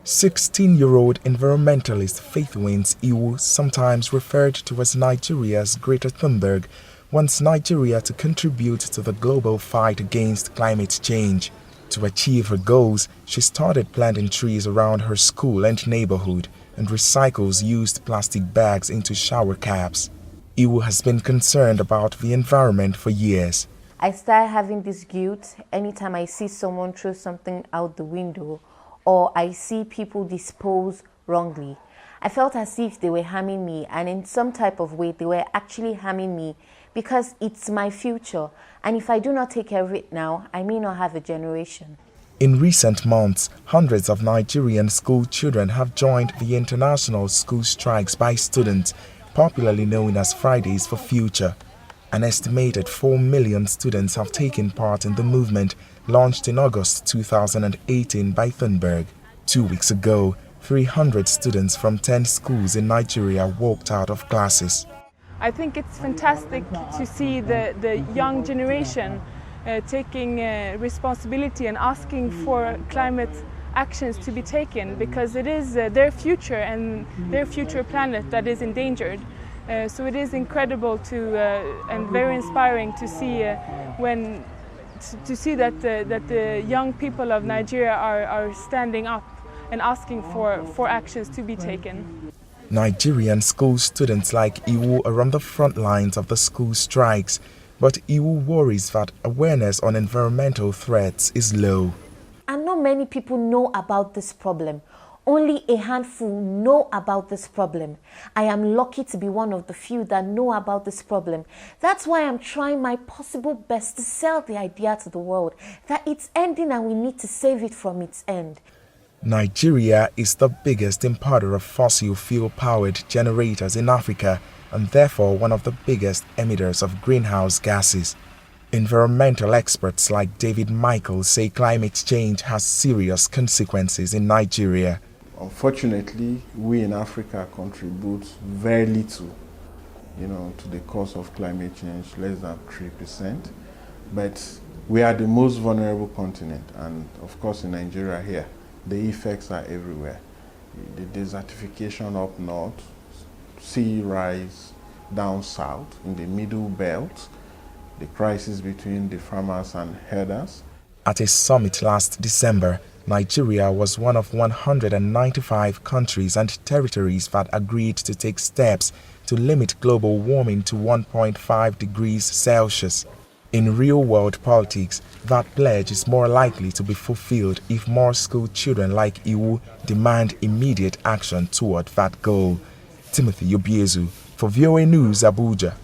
16-year-old environmentalist Faithwins Iwuh, sometimes referred to as Nigeria's Greta Thunberg, wants Nigeria to contribute to the global fight against climate change. To achieve her goals, she started planting trees around her school and neighborhood and recycles used plastic bags into shower caps. Iwuh has been concerned about the environment for years. I started having this guilt anytime I see someone throw something out the window or I see people dispose wrongly. I felt as if they were harming me, and in some type of way they were actually harming me because it's my future, and if I do not take care of it now, I may not have a generation. In recent months, hundreds of Nigerian school children have joined the international school strikes by students, popularly known as Fridays for Future. An estimated 4 million students have taken part in the movement, launched in August 2018 by Thunberg. 2 weeks ago, 300 students from 10 schools in Nigeria walked out of classes. I think it's fantastic to see the young generation taking responsibility and asking for climate actions to be taken, because it is their future and their future planet that is endangered. So it is incredible and very inspiring to see that the young people of Nigeria are standing up and asking for actions to be taken. Nigerian school students like Iwuh are on the front lines of the school strikes, but Iwuh worries that awareness on environmental threats is low. And not many people know about this problem. Only a handful know about this problem. I am lucky to be one of the few that know about this problem. That's why I'm trying my possible best to sell the idea to the world that it's ending and we need to save it from its end. Nigeria is the biggest importer of fossil fuel-powered generators in Africa and therefore one of the biggest emitters of greenhouse gases. Environmental experts like David Michael say climate change has serious consequences in Nigeria. Unfortunately, we in Africa contribute very little, to the cause of climate change, less than 3%. But we are the most vulnerable continent, and of course in Nigeria here, the effects are everywhere. The desertification up north, sea rise down south, in the middle belt, the crisis between the farmers and herders. At a summit last December, Nigeria was one of 195 countries and territories that agreed to take steps to limit global warming to 1.5 degrees Celsius. In real-world politics, that pledge is more likely to be fulfilled if more school children like Iwuh demand immediate action toward that goal. Obiezu for VOA News, Abuja.